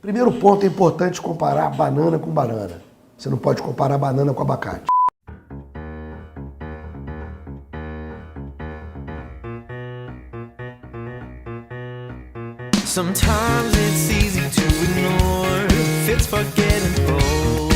Primeiro ponto, é importante comparar banana com banana. Você não pode comparar banana com abacate. Sometimes it's easy to ignore, fits for getting old.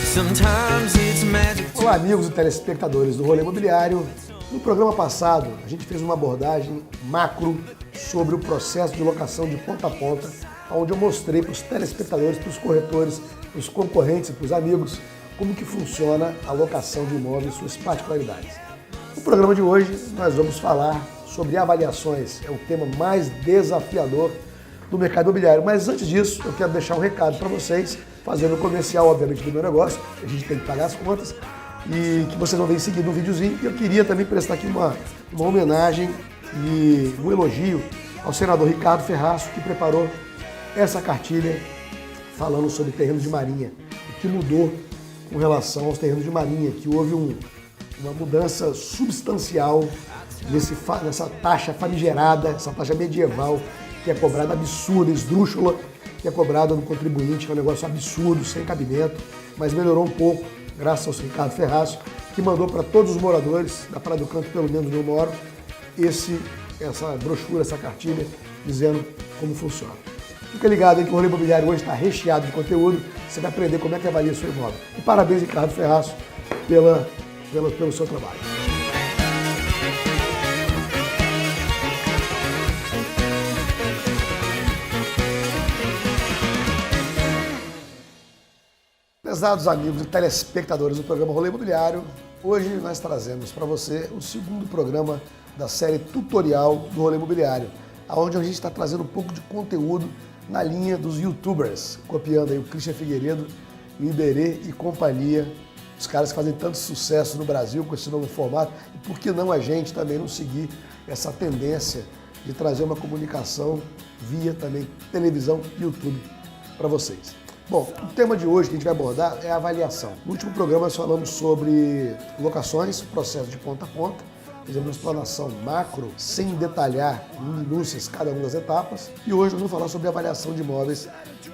Sometimes it's magic. Olá, amigos e telespectadores do Rolê Imobiliário. No programa passado, a gente fez uma abordagem macro sobre o processo de locação de ponta a ponta, onde eu mostrei para os telespectadores, para os corretores, para os concorrentes e para os amigos, como que funciona a locação de imóveis e suas particularidades. No programa de hoje, nós vamos falar sobre avaliações. É o tema mais desafiador do mercado imobiliário. Mas antes disso, eu quero deixar um recado para vocês, fazendo o comercial, obviamente, do meu negócio. A gente tem que pagar as contas e que vocês vão ver em seguida um videozinho. E eu queria também prestar aqui uma homenagem e um elogio ao senador Ricardo Ferraz, que preparou essa cartilha falando sobre terrenos de marinha, o que mudou com relação aos terrenos de marinha, que houve uma mudança substancial nessa taxa famigerada, essa taxa medieval, que é cobrada absurda, esdrúxula, que é cobrada no contribuinte, que é um negócio absurdo, sem cabimento, mas melhorou um pouco, graças ao Ricardo Ferraz, que mandou para todos os moradores da Praia do Canto, pelo menos onde eu moro, essa brochura, essa cartilha, dizendo como funciona. Fica ligado aí que o Rolê Imobiliário hoje está recheado de conteúdo, você vai aprender como é que avalia o seu imóvel. E parabéns, Ricardo Ferraz, pelo seu trabalho. Prezados amigos e telespectadores do programa Rolê Imobiliário, hoje nós trazemos para você o segundo programa da série tutorial do Rolê Imobiliário, onde a gente está trazendo um pouco de conteúdo na linha dos youtubers, copiando aí o Christian Figueiredo, o Iberê e companhia, os caras que fazem tanto sucesso no Brasil com esse novo formato, e por que não a gente também não seguir essa tendência de trazer uma comunicação via também televisão e YouTube para vocês. Bom, o tema de hoje que a gente vai abordar é a avaliação. No último programa nós falamos sobre locações, processo de ponta a ponta, fizemos uma explanação macro, sem detalhar em minúcias cada uma das etapas, e hoje nós vamos falar sobre avaliação de imóveis,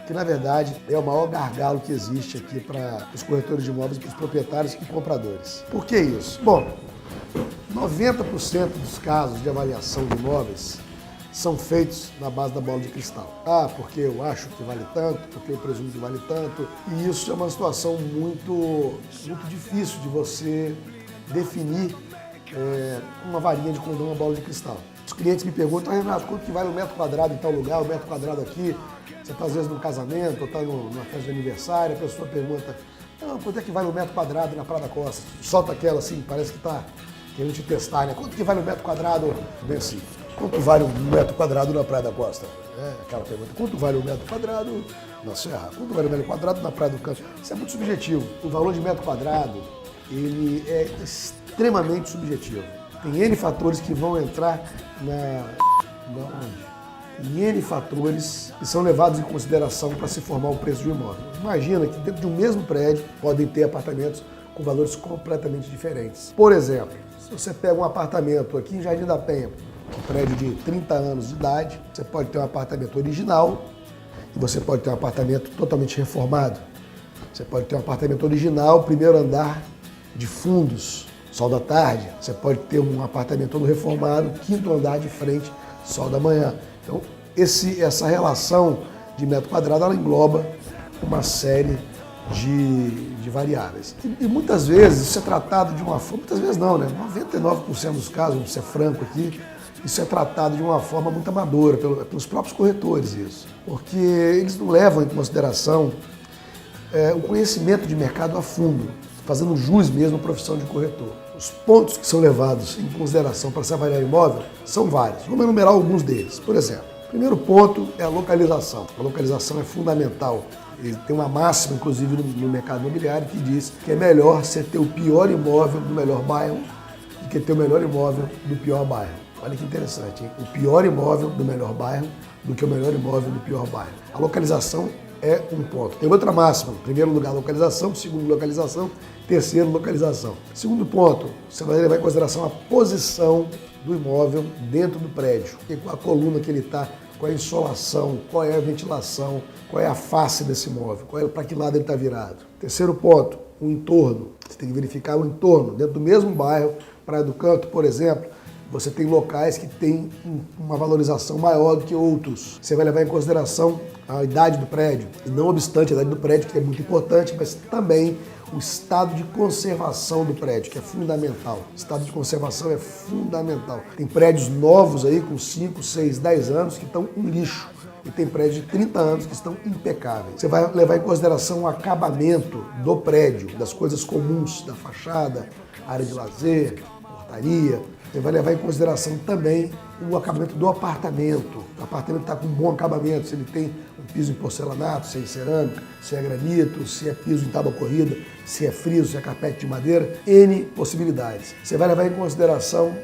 que na verdade é o maior gargalo que existe aqui para os corretores de imóveis, para os proprietários e compradores. Por que isso? Bom, 90% dos casos de avaliação de imóveis são feitos na base da bola de cristal. Ah, porque eu acho que vale tanto, porque eu presumo que vale tanto. E isso é uma situação muito difícil de você definir uma varinha de condão, uma bola de cristal. Os clientes me perguntam, Renato, quanto que vale o metro quadrado em tal lugar, o metro quadrado aqui? Você está às vezes num casamento, ou está numa festa de aniversário, a pessoa pergunta, não, quanto é que vale o metro quadrado na Praia da Costa? Solta aquela assim, parece que está querendo te testar, né? Quanto que vale o metro quadrado? Bem assim. Quanto vale um metro quadrado na Praia da Costa? Aquela pergunta. Quanto vale um metro quadrado na Serra? Quanto vale um metro quadrado na Praia do Canto? Isso é muito subjetivo. O valor de metro quadrado, ele é extremamente subjetivo. Tem N fatores que vão entrar Tem N fatores que são levados em consideração para se formar o preço de um imóvel. Imagina que dentro de um mesmo prédio podem ter apartamentos com valores completamente diferentes. Por exemplo, se você pega um apartamento aqui em Jardim da Penha, um prédio de 30 anos de idade, você pode ter um apartamento original e você pode ter um apartamento totalmente reformado. Você pode ter um apartamento original, primeiro andar de fundos, sol da tarde. Você pode ter um apartamento todo reformado, quinto andar de frente, sol da manhã. Então, essa relação de metro quadrado, ela engloba uma série de variáveis. E muitas vezes isso é tratado de uma forma, muitas vezes não, né? 99% dos casos, vamos ser franco aqui, isso é tratado de uma forma muito amadora, pelos próprios corretores isso. Porque eles não levam em consideração o conhecimento de mercado a fundo, fazendo jus mesmo à profissão de corretor. Os pontos que são levados em consideração para se avaliar imóvel são vários. Vamos enumerar alguns deles. Por exemplo, o primeiro ponto é a localização. A localização é fundamental. Ele tem uma máxima, inclusive, no mercado imobiliário, que diz que é melhor você ter o pior imóvel do melhor bairro do que ter o melhor imóvel do pior bairro. Olha que interessante, hein? O pior imóvel do melhor bairro do que o melhor imóvel do pior bairro. A localização é um ponto. Tem outra máxima. Primeiro lugar, localização. Segundo, localização. Terceiro, localização. Segundo ponto, você vai levar em consideração a posição do imóvel dentro do prédio. A coluna que ele está qual é a insolação, qual é a ventilação, qual é a face desse imóvel, para que lado ele está virado. Terceiro ponto, o entorno. Você tem que verificar o entorno. Dentro do mesmo bairro, Praia do Canto, por exemplo, você tem locais que têm uma valorização maior do que outros. Você vai levar em consideração a idade do prédio. E não obstante a idade do prédio, que é muito importante, mas também o estado de conservação do prédio, que é fundamental. O estado de conservação é fundamental. Tem prédios novos aí com 5, 6, 10 anos que estão um lixo. E tem prédios de 30 anos que estão impecáveis. Você vai levar em consideração o acabamento do prédio, das coisas comuns, da fachada, área de lazer, portaria. Você vai levar em consideração também o acabamento do apartamento. O apartamento está com um bom acabamento, se ele tem um piso em porcelanato, se é em cerâmica, se é granito, se é piso em tábua corrida, se é friso, se é carpete de madeira, N possibilidades. Você vai levar em consideração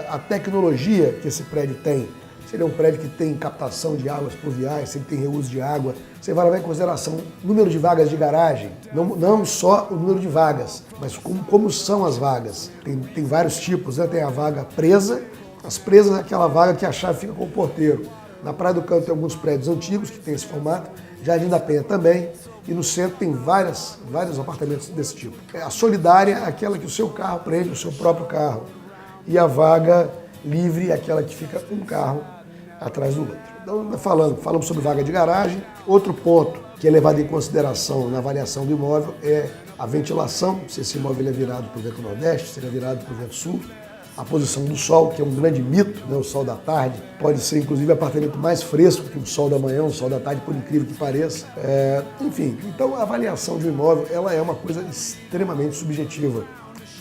a tecnologia que esse prédio tem. Se ele é um prédio que tem captação de águas pluviais, se ele tem reuso de água, você vai levar em consideração o número de vagas de garagem, não só o número de vagas, mas como são as vagas. Tem vários tipos, né? Tem a vaga presa, as presas é aquela vaga que a chave fica com o porteiro. Na Praia do Canto tem alguns prédios antigos que tem esse formato, Jardim da Penha também, e no centro tem vários apartamentos desse tipo. A solidária é aquela que o seu carro prende, o seu próprio carro, e a vaga livre é aquela que fica um carro atrás do outro. Então, falamos sobre vaga de garagem. Outro ponto que é levado em consideração na avaliação do imóvel é a ventilação, se esse imóvel é virado para o vento nordeste, se ele é virado para o vento sul, a posição do sol, que é um grande mito, né? O sol da tarde pode ser inclusive o apartamento mais fresco que o sol da manhã, o sol da tarde, por incrível que pareça. Enfim, então a avaliação de um imóvel ela é uma coisa extremamente subjetiva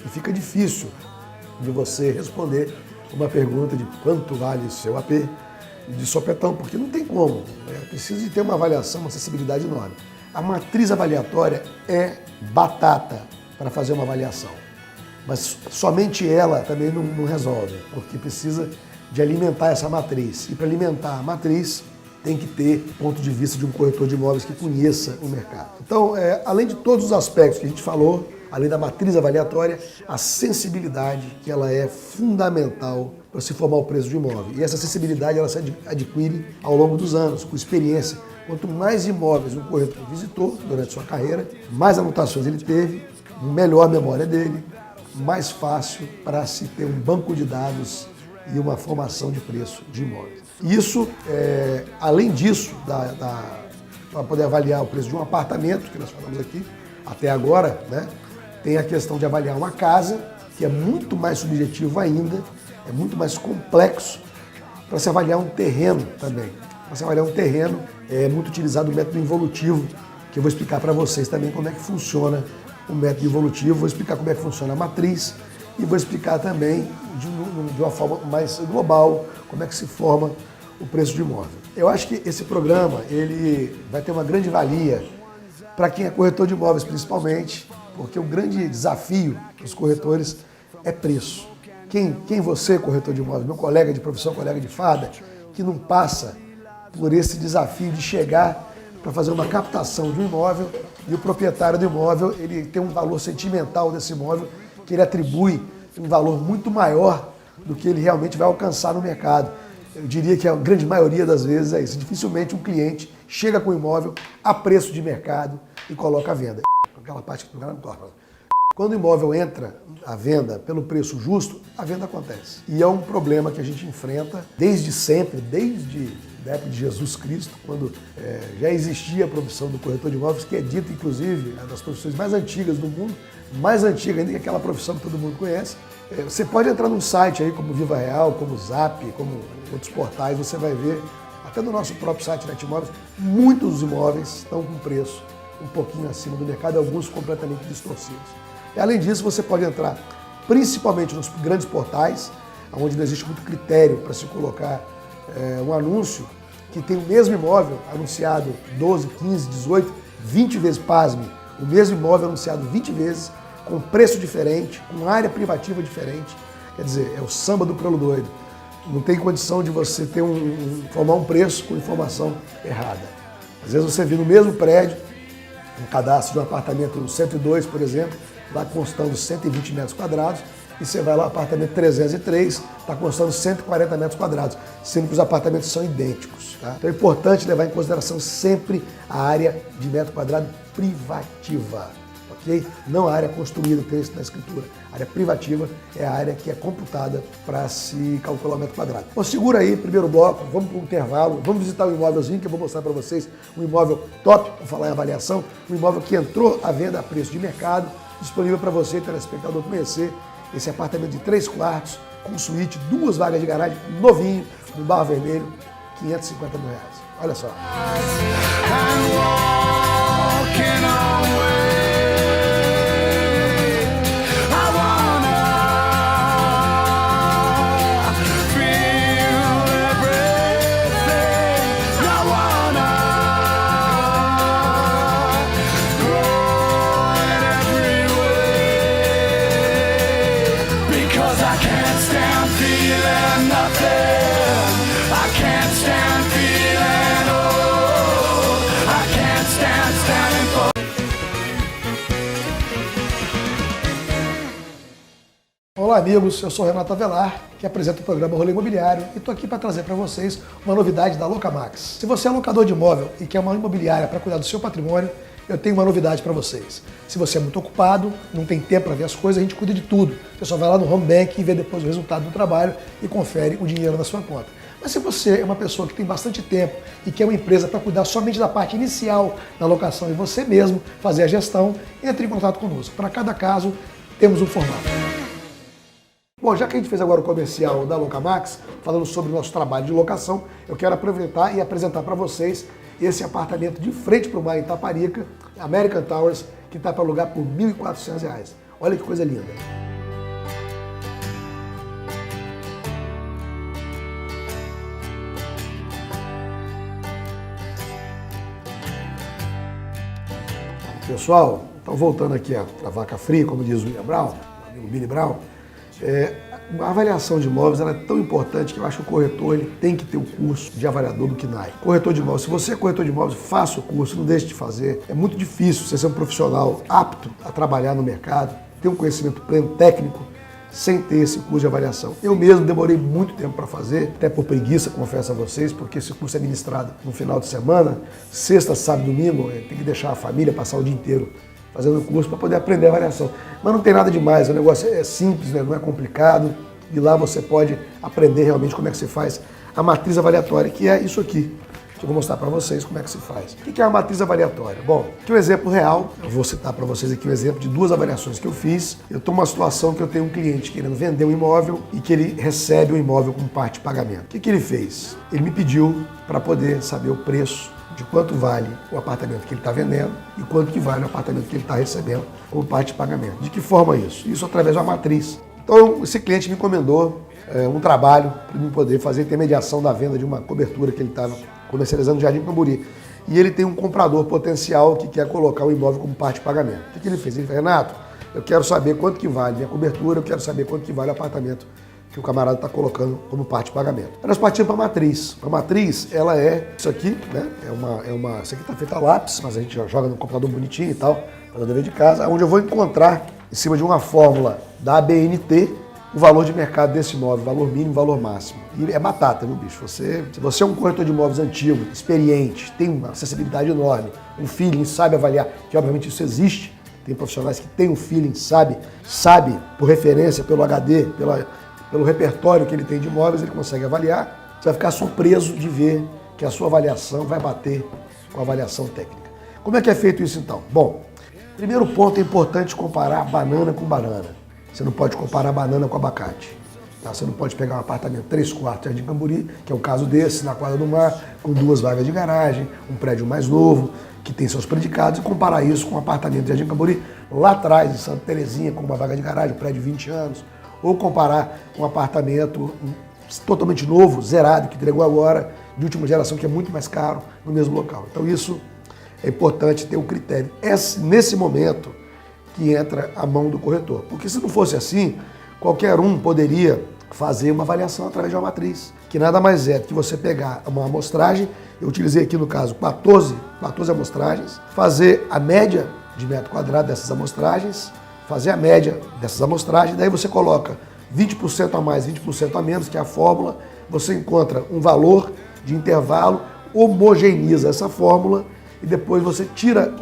e fica difícil de você responder uma pergunta de quanto vale o seu AP de sopetão, porque não tem como. Precisa de ter uma avaliação, uma acessibilidade enorme. A matriz avaliatória é batata para fazer uma avaliação, mas somente ela também não resolve, porque precisa de alimentar essa matriz. E para alimentar a matriz, tem que ter ponto de vista de um corretor de imóveis que conheça o mercado. Então, além de todos os aspectos que a gente falou, além da matriz avaliatória, a sensibilidade, que ela é fundamental para se formar o preço de imóvel. E essa sensibilidade ela se adquire ao longo dos anos, com experiência. Quanto mais imóveis um corretor visitou durante sua carreira, mais anotações ele teve, melhor a memória dele, mais fácil para se ter um banco de dados e uma formação de preço de imóveis. Isso, além disso, para poder avaliar o preço de um apartamento, que nós falamos aqui até agora, né? Tem a questão de avaliar uma casa, que é muito mais subjetivo ainda, é muito mais complexo para se avaliar um terreno também. Para se avaliar um terreno é muito utilizado o método involutivo, que eu vou explicar para vocês também como é que funciona o método involutivo, vou explicar como é que funciona a matriz e vou explicar também de uma forma mais global como é que se forma o preço de imóvel. Eu acho que esse programa ele vai ter uma grande valia para quem é corretor de imóveis principalmente, porque o grande desafio dos corretores é preço. Quem você, corretor de imóveis, meu colega de profissão, colega de farda, que não passa por esse desafio de chegar para fazer uma captação de um imóvel e o proprietário do imóvel ele tem um valor sentimental desse imóvel que ele atribui um valor muito maior do que ele realmente vai alcançar no mercado. Eu diria que a grande maioria das vezes é isso. Dificilmente um cliente chega com o imóvel a preço de mercado e coloca à venda. Aquela parte que não torna. Quando o imóvel entra à venda pelo preço justo, a venda acontece. E é um problema que a gente enfrenta desde sempre, desde a época de Jesus Cristo, quando já existia a profissão do corretor de imóveis, que é dita, inclusive, uma das profissões mais antigas do mundo, mais antiga ainda que aquela profissão que todo mundo conhece. Você pode entrar num site aí como Viva Real, como Zap, como outros portais, você vai ver, até no nosso próprio site Netimóveis, muitos imóveis estão com preço um pouquinho acima do mercado, alguns completamente distorcidos. E além disso, você pode entrar principalmente nos grandes portais, onde não existe muito critério para se colocar um anúncio que tem o mesmo imóvel anunciado 12, 15, 18, 20 vezes, pasme, o mesmo imóvel anunciado 20 vezes, com preço diferente, com área privativa diferente. Quer dizer, é o samba do crioulo doido. Não tem condição de você ter formar um preço com informação errada. Às vezes você vê no mesmo prédio, um cadastro de um apartamento no 102, por exemplo, lá constando 120 metros quadrados, e você vai lá, apartamento 303, está custando 140 metros quadrados, sendo que os apartamentos são idênticos. Tá? Então é importante levar em consideração sempre a área de metro quadrado privativa. Okay? Não a área construída, tem isso na escritura. A área privativa é a área que é computada para se calcular o metro quadrado. Bom, segura aí, primeiro bloco, vamos para o intervalo, vamos visitar o imóvelzinho que eu vou mostrar para vocês, um imóvel top, vou falar em avaliação, um imóvel que entrou à venda a preço de mercado, disponível para você, telespectador, conhecer esse apartamento de 3 quartos, com suíte, 2 vagas de garagem, novinho, no Barra Vermelho, R$550 mil. Olha só. Olá amigos, eu sou Renato Avelar, que apresenta o programa Rolê Imobiliário e estou aqui para trazer para vocês uma novidade da Locamax. Se você é locador de imóvel e quer uma imobiliária para cuidar do seu patrimônio, eu tenho uma novidade para vocês. Se você é muito ocupado, não tem tempo para ver as coisas, a gente cuida de tudo. Você só vai lá no home bank e vê depois o resultado do trabalho e confere o dinheiro na sua conta. Mas se você é uma pessoa que tem bastante tempo e quer uma empresa para cuidar somente da parte inicial da locação e você mesmo fazer a gestão, entre em contato conosco. Para cada caso, temos um formato. Bom, já que a gente fez agora o comercial da Locamax, falando sobre o nosso trabalho de locação, eu quero aproveitar e apresentar para vocês esse apartamento de frente para o mar em Itaparica, American Towers, que está para alugar por R$ 1.400. Olha que coisa linda. Pessoal, então voltando aqui a vaca fria, como diz o William Brown, o amigo Billy Brown, a avaliação de imóveis ela é tão importante que eu acho que o corretor ele tem que ter o curso de avaliador do KNAI. Corretor de imóveis, se você é corretor de imóveis, faça o curso, não deixe de fazer. É muito difícil você ser um profissional apto a trabalhar no mercado, ter um conhecimento pleno técnico, sem ter esse curso de avaliação. Eu mesmo demorei muito tempo para fazer, até por preguiça, confesso a vocês, porque esse curso é ministrado no final de semana, sexta, sábado, domingo, tem que deixar a família passar o dia inteiro fazendo o curso para poder aprender a avaliação. Mas não tem nada demais, o negócio é simples, né? Não é complicado, e lá você pode aprender realmente como é que se faz a matriz avaliatória, que é isso aqui. Eu vou mostrar para vocês como é que se faz. O que é a matriz avaliatória? Bom, aqui um exemplo real, eu vou citar para vocês aqui um exemplo de 2 avaliações que eu fiz. Eu estou numa situação que eu tenho um cliente querendo vender um imóvel e que ele recebe o imóvel como parte de pagamento. O que ele fez? Ele me pediu para poder saber o preço de quanto vale o apartamento que ele está vendendo e quanto que vale o apartamento que ele está recebendo como parte de pagamento. De que forma isso? Isso através de uma matriz. Então, esse cliente me encomendou um trabalho para eu poder fazer a intermediação da venda de uma cobertura que ele estava comercializando no Jardim Camburi. E ele tem um comprador potencial que quer colocar o imóvel como parte de pagamento. O que ele fez? Ele falou: Renato, eu quero saber quanto que vale minha cobertura, eu quero saber quanto que vale o apartamento que o camarada está colocando como parte de pagamento. Nós partimos para a matriz. A matriz, ela é isso aqui, né? Isso aqui está feito a lápis, mas a gente joga no computador bonitinho e tal, para o dever de casa, onde eu vou encontrar, em cima de uma fórmula da ABNT, o valor de mercado desse imóvel, valor mínimo, valor máximo. E é batata, viu, bicho? Se você é um corretor de imóveis antigo, experiente, tem uma acessibilidade enorme, um feeling, sabe avaliar, que obviamente isso existe, tem profissionais que têm um feeling, sabe por referência, pelo HD, pelo repertório que ele tem de imóveis, ele consegue avaliar. Você vai ficar surpreso de ver que a sua avaliação vai bater com a avaliação técnica. Como é que é feito isso então? Bom, primeiro ponto, é importante comparar banana com banana. Você não pode comparar banana com abacate. Tá? Você não pode pegar um apartamento 3 quartos Jardim Camburi, que é o caso desse, na quadra do mar, com 2 vagas de garagem, um prédio mais novo, que tem seus predicados, e comparar isso com um apartamento de Jardim Camburi, lá atrás, em Santa Terezinha, com uma vaga de garagem, um prédio de 20 anos, ou comparar com um apartamento totalmente novo, zerado, que entregou agora, de última geração, que é muito mais caro, no mesmo local. Então isso é importante ter um critério. É nesse momento que entra a mão do corretor. Porque se não fosse assim, qualquer um poderia fazer uma avaliação através de uma matriz, que nada mais é do que você pegar uma amostragem, eu utilizei aqui no caso 14 amostragens, fazer a média de metro quadrado dessas amostragens, fazer a média dessas amostragens, daí você coloca 20% a mais, 20% a menos, que é a fórmula, você encontra um valor de intervalo, homogeneiza essa fórmula e depois você tira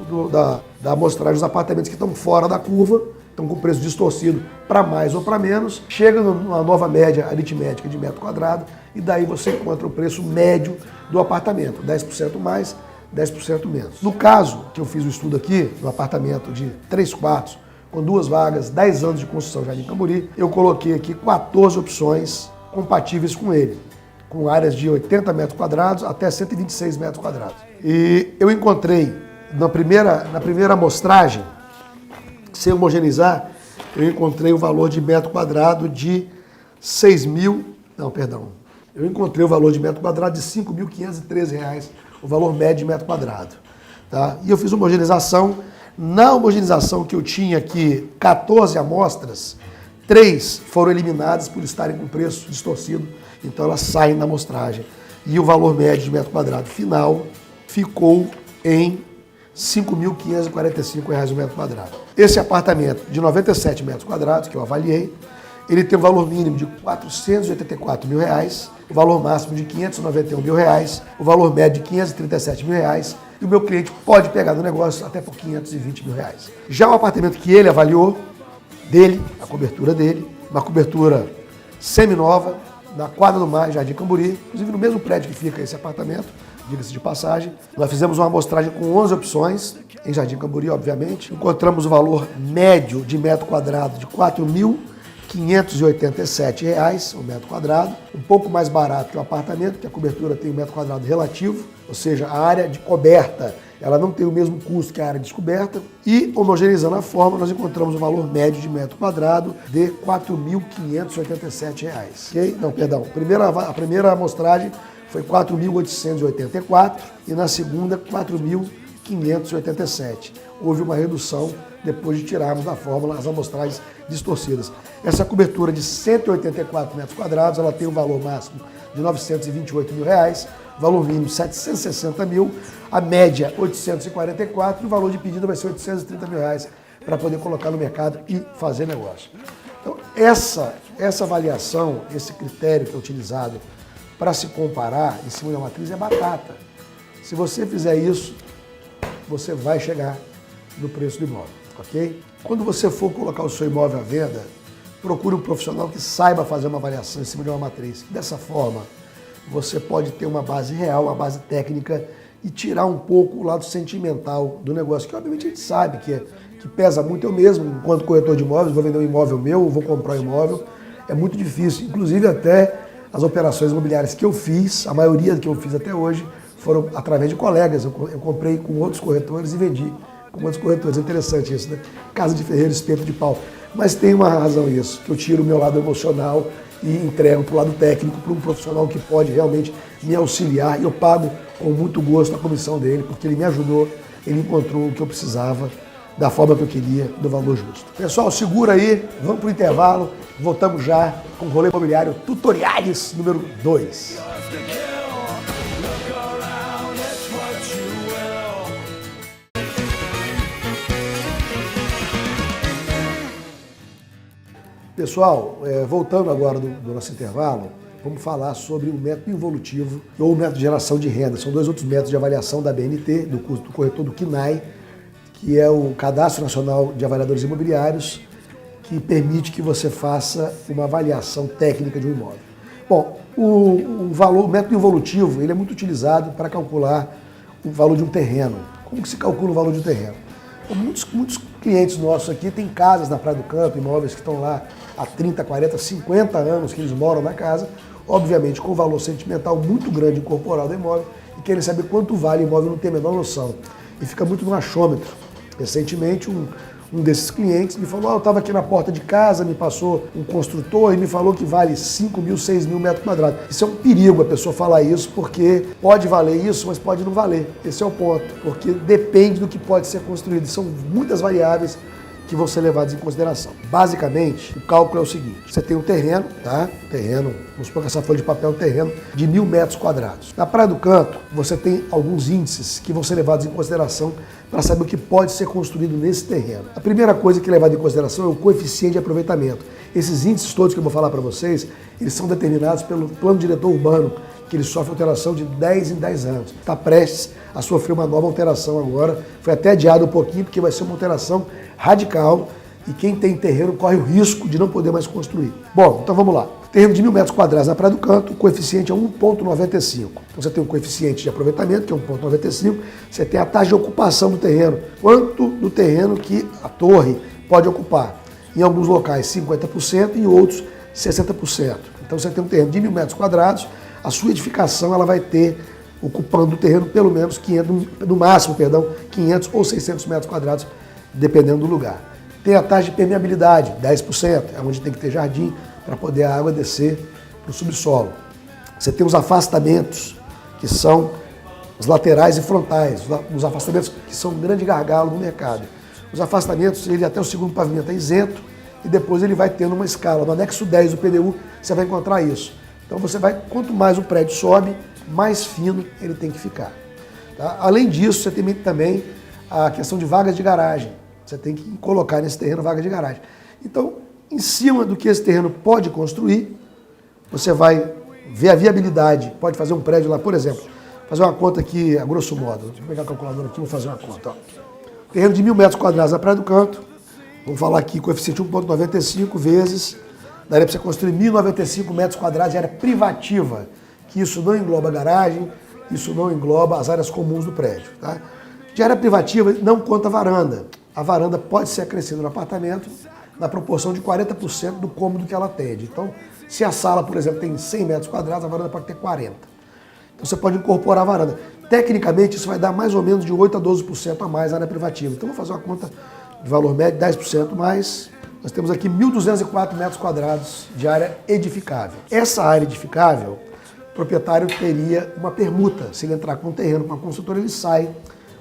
da amostragem os apartamentos que estão fora da curva, estão com preço distorcido para mais ou para menos, chega numa nova média aritmética de metro quadrado e daí você encontra o preço médio do apartamento, 10% mais, 10% menos. No caso que eu fiz o estudo aqui, no apartamento de 3 quartos, com 2 vagas, 10 anos de construção Jardim Camburi, eu coloquei aqui 14 opções compatíveis com ele, com áreas de 80 metros quadrados até 126 metros quadrados. E eu encontrei, na primeira amostragem, sem homogeneizar, eu encontrei o valor de metro quadrado de eu encontrei o valor de metro quadrado de R$ 5.513, o valor médio de metro quadrado. Tá? E eu fiz uma homogeneização. Na homogeneização que eu tinha aqui 14 amostras, 3 foram eliminadas por estarem com preço distorcido, então elas saem da amostragem. E o valor médio de metro quadrado final ficou em R$ 5.545 o metro quadrado. Esse apartamento de 97 metros quadrados, que eu avaliei, ele tem um valor mínimo de R$ 484 mil, o valor máximo de R$ 591 mil, o valor médio de R$ 537 mil, e o meu cliente pode pegar no negócio até por R$ 520 mil. Já o apartamento que ele avaliou, a cobertura dele, uma cobertura seminova, na Quadra do Mar, Jardim Camburi, inclusive no mesmo prédio que fica esse apartamento, diga-se de passagem. Nós fizemos uma amostragem com 11 opções, em Jardim Camburi, obviamente. Encontramos o valor médio de metro quadrado de R$ 4.587 o metro quadrado, um pouco mais barato que o apartamento, que a cobertura tem um metro quadrado relativo, ou seja, a área de coberta ela não tem o mesmo custo que a área descoberta, e homogeneizando a fórmula, nós encontramos o valor médio de metro quadrado de R$ 4.587. Okay? Não, perdão, a primeira amostragem foi 4.884 e na segunda 4.587. Houve uma redução depois de tirarmos da fórmula as amostragens distorcidas. Essa cobertura de 184 metros quadrados, ela tem um valor máximo de R$ 928 mil, valor mínimo 760 mil, a média 844 e o valor de pedido vai ser 830 mil para poder colocar no mercado e fazer negócio. Então, essa avaliação, esse critério que é utilizado para se comparar em cima da matriz é batata. Se você fizer isso, você vai chegar no preço do imóvel, ok? Quando você for colocar o seu imóvel à venda, procure um profissional que saiba fazer uma avaliação em cima de uma matriz. Dessa forma, você pode ter uma base real, uma base técnica e tirar um pouco o lado sentimental do negócio, que obviamente a gente sabe que pesa muito. Eu mesmo, enquanto corretor de imóveis, vou vender um imóvel meu, vou comprar um imóvel, é muito difícil. Inclusive até as operações imobiliárias que eu fiz, a maioria que eu fiz até hoje, foram através de colegas. Eu comprei com outros corretores e vendi com outros corretores. É interessante isso, né? Casa de ferreiro, espeto de pau. Mas tem uma razão isso, que eu tiro o meu lado emocional e entrego para o lado técnico, para um profissional que pode realmente me auxiliar. E eu pago com muito gosto a comissão dele, porque ele me ajudou, ele encontrou o que eu precisava, da forma que eu queria, do valor justo. Pessoal, segura aí, vamos para o intervalo, voltamos já com o Rolê Imobiliário Tutoriais número 2. Pessoal, voltando agora do nosso intervalo, vamos falar sobre o método involutivo ou o método de geração de renda. São 2 outros métodos de avaliação da BNT, do corretor do CNAE, que é o Cadastro Nacional de Avaliadores Imobiliários, que permite que você faça uma avaliação técnica de um imóvel. Bom, o método involutivo ele é muito utilizado para calcular o valor de um terreno. Como que se calcula o valor de um terreno? Muitos clientes nossos aqui têm casas na Praia do Campo, imóveis que estão lá há 30, 40, 50 anos que eles moram na casa, obviamente com um valor sentimental muito grande incorporado ao imóvel e querem saber quanto vale o imóvel, não tem a menor noção. E fica muito no achômetro. Recentemente, um desses clientes me falou, eu estava aqui na porta de casa, me passou um construtor e me falou que vale 5 mil, 6 mil metros quadrados. Isso é um perigo a pessoa falar isso, porque pode valer isso, mas pode não valer. Esse é o ponto, porque depende do que pode ser construído. São muitas variáveis que vão ser levados em consideração. Basicamente, o cálculo é o seguinte: você tem um terreno, tá? Vamos supor que essa folha de papel é um terreno de 1.000 metros quadrados. Na Praia do Canto, você tem alguns índices que vão ser levados em consideração para saber o que pode ser construído nesse terreno. A primeira coisa que é levada em consideração é o coeficiente de aproveitamento. Esses índices todos que eu vou falar para vocês, eles são determinados pelo plano diretor urbano, que ele sofre alteração de 10 em 10 anos. Está prestes a sofrer uma nova alteração agora, foi até adiado um pouquinho, porque vai ser uma alteração radical e quem tem terreno corre o risco de não poder mais construir. Bom, então vamos lá. Terreno de 1.000 metros quadrados na Praia do Canto, o coeficiente é 1,95. Então você tem um coeficiente de aproveitamento, que é 1,95, você tem a taxa de ocupação do terreno, quanto do terreno que a torre pode ocupar. Em alguns locais 50%, em outros 60%. Então você tem um terreno de 1.000 metros quadrados, a sua edificação ela vai ter, ocupando o terreno, pelo menos 500 ou 600 metros quadrados, dependendo do lugar. Tem a taxa de permeabilidade, 10%, é onde tem que ter jardim para poder a água descer para o subsolo. Você tem os afastamentos, que são os laterais e frontais, os afastamentos que são um grande gargalo no mercado. Os afastamentos, ele até o segundo pavimento é isento, e depois ele vai tendo uma escala. No anexo 10 do PDU, você vai encontrar isso. Então você vai, quanto mais o prédio sobe, mais fino ele tem que ficar. Tá? Além disso, você tem também a questão de vagas de garagem. Você tem que colocar nesse terreno vaga de garagem. Então, em cima do que esse terreno pode construir, você vai ver a viabilidade. Pode fazer um prédio lá, por exemplo, fazer uma conta aqui, a grosso modo. Deixa eu pegar a calculadora aqui e vou fazer uma conta. Ó. Terreno de 1.000 metros quadrados na Praia do Canto. Vamos falar aqui, coeficiente 1,95 vezes. Daria para você construir 1.095 metros quadrados de área privativa, que isso não engloba garagem, isso não engloba as áreas comuns do prédio. Tá? De área privativa não conta varanda. A varanda pode ser acrescida no apartamento na proporção de 40% do cômodo que ela atende. Então, se a sala, por exemplo, tem 100 metros quadrados, a varanda pode ter 40. Então, você pode incorporar a varanda. Tecnicamente, isso vai dar mais ou menos de 8% a 12% a mais na área privativa. Então, vou fazer uma conta de valor médio, 10% mais. Nós temos aqui 1.204 metros quadrados de área edificável. Essa área edificável, o proprietário teria uma permuta. Se ele entrar com um terreno com uma construtora, ele sai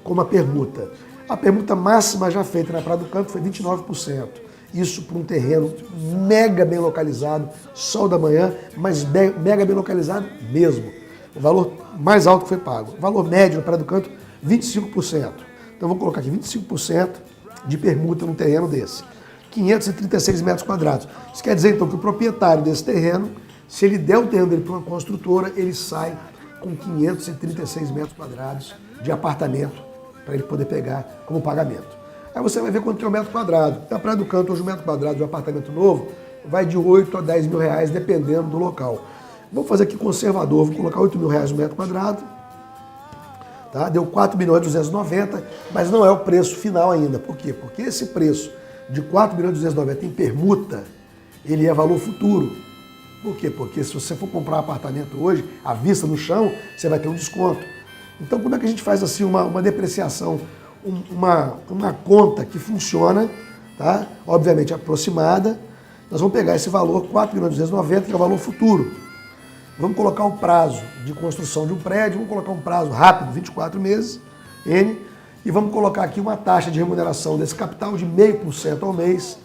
com uma permuta. A permuta máxima já feita na Praia do Canto foi 29%. Isso para um terreno mega bem localizado, sol da manhã, mas mega bem localizado mesmo. O valor mais alto que foi pago. O valor médio na Praia do Canto, 25%. Então vou colocar aqui 25% de permuta num terreno desse. 536 metros quadrados. Isso quer dizer então que o proprietário desse terreno, se ele der o terreno dele para uma construtora, ele sai com 536 metros quadrados de apartamento para ele poder pegar como pagamento. Aí você vai ver quanto é o metro quadrado. Na Praia do Canto, hoje o metro quadrado de um apartamento novo vai de 8 a 10 mil reais, dependendo do local. Vou fazer aqui conservador, vou colocar 8 mil reais no metro quadrado. Tá? Deu 4.290.000, mas não é o preço final ainda. Por quê? Porque esse preço de 4.290.000 em permuta, ele é valor futuro. Por quê? Porque se você for comprar um apartamento hoje, à vista no chão, você vai ter um desconto. Então, como é que a gente faz assim uma depreciação, uma conta que funciona, tá? Obviamente aproximada? Nós vamos pegar esse valor, 4.290.000, que é o valor futuro. Vamos colocar o prazo de construção de um prédio, vamos colocar um prazo rápido, 24 meses, N, e vamos colocar aqui uma taxa de remuneração desse capital de 0,5% ao mês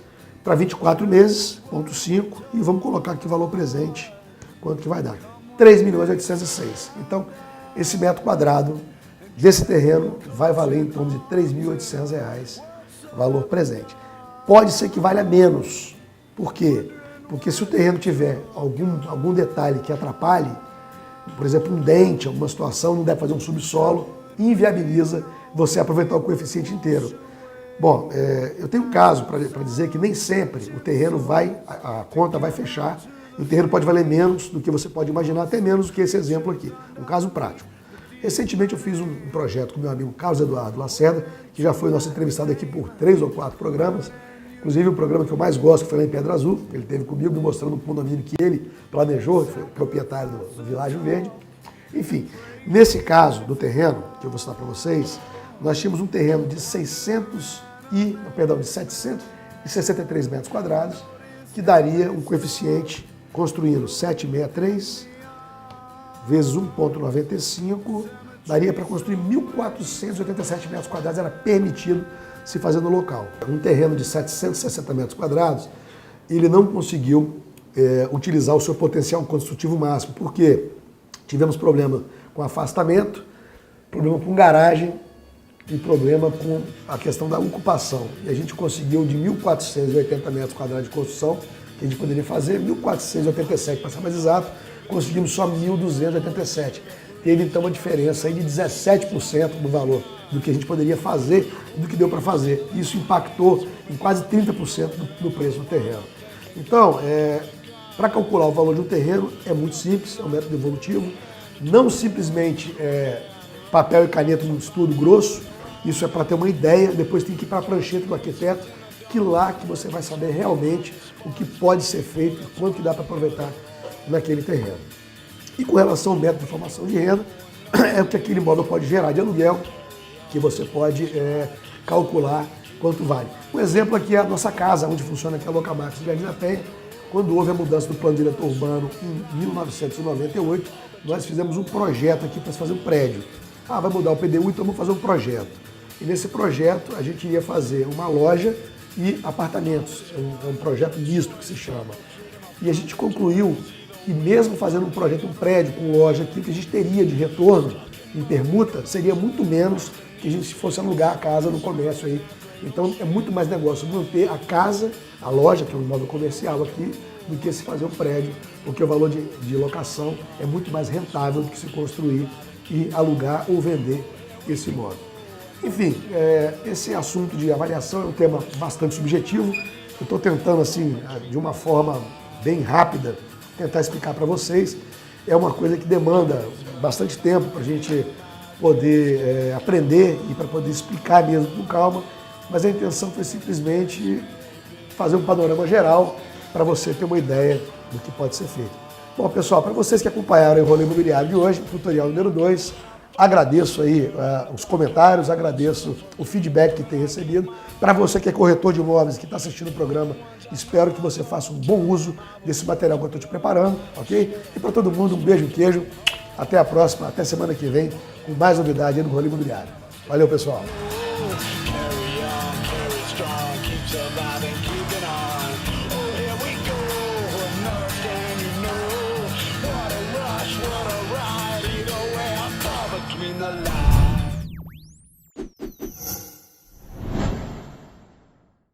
para 24 meses, 0,5%, e vamos colocar aqui o valor presente, quanto que vai dar? 3.806.000. Então, esse metro quadrado desse terreno vai valer em torno de R$ 3.800, valor presente. Pode ser que valha menos. Por quê? Porque se o terreno tiver algum detalhe que atrapalhe, por exemplo, um dente, alguma situação, não deve fazer um subsolo, inviabiliza você aproveitar o coeficiente inteiro. Bom, eu tenho um caso para dizer que nem sempre o terreno a conta vai fechar, e o terreno pode valer menos do que você pode imaginar, até menos do que esse exemplo aqui, um caso prático. Recentemente eu fiz um projeto com meu amigo Carlos Eduardo Lacerda, que já foi nosso entrevistado aqui por 3 ou 4 programas, inclusive o programa que eu mais gosto, que foi lá em Pedra Azul, ele teve comigo, me mostrando um condomínio que ele planejou, que foi proprietário do Világio Verde. Enfim, nesse caso do terreno, que eu vou citar para vocês, nós tínhamos um terreno de 763 metros quadrados, que daria um coeficiente construindo 763 vezes 1,95 daria para construir 1.487 metros quadrados, era permitido se fazer no local. Um terreno de 760 metros quadrados, ele não conseguiu utilizar o seu potencial construtivo máximo, porque tivemos problema com afastamento, problema com garagem e problema com a questão da ocupação. E a gente conseguiu de 1.480 metros quadrados de construção, que a gente poderia fazer, 1.487, para ser mais exato, conseguimos só 1.287. Teve então uma diferença aí de 17% do valor do que a gente poderia fazer e do que deu para fazer. Isso impactou em quase 30% do preço do terreno. Então, para calcular o valor de um terreno é muito simples, é um método evolutivo, não simplesmente papel e caneta num estudo grosso, isso é para ter uma ideia, depois tem que ir para a prancheta do arquiteto, que lá que você vai saber realmente o que pode ser feito e quanto que dá para aproveitar naquele terreno. E com relação ao método de formação de renda, é o que aquele imóvel pode gerar de aluguel, que você pode calcular quanto vale. Um exemplo aqui é a nossa casa, onde funciona aqui a Locamax de Jardim da Penha. Quando houve a mudança do plano diretor urbano em 1998, nós fizemos um projeto aqui para se fazer um prédio. Ah, vai mudar o PDU, então vamos fazer um projeto. E nesse projeto a gente iria fazer uma loja e apartamentos. É um projeto misto que se chama. E a gente concluiu que mesmo fazendo um projeto, um prédio com loja aqui, que a gente teria de retorno em permuta, seria muito menos que a gente fosse alugar a casa no comércio aí. Então é muito mais negócio manter a casa, a loja, que é um imóvel comercial aqui, do que se fazer um prédio, porque o valor de locação é muito mais rentável do que se construir e alugar ou vender esse imóvel. Enfim, esse assunto de avaliação é um tema bastante subjetivo. Eu estou tentando, assim, de uma forma bem rápida, tentar explicar para vocês. É uma coisa que demanda bastante tempo para a gente poder aprender e para poder explicar mesmo com calma, mas a intenção foi simplesmente fazer um panorama geral para você ter uma ideia do que pode ser feito. Bom, pessoal, para vocês que acompanharam o Rolê Imobiliário de hoje, tutorial número 2, agradeço aí os comentários, agradeço o feedback que tem recebido. Para você que é corretor de imóveis, que está assistindo o programa, espero que você faça um bom uso desse material que eu estou te preparando, ok? E para todo mundo, um beijo, um queijo. Até a próxima, até semana que vem, com mais novidade aí no Rolê Imobiliário. Valeu, pessoal! between the lines.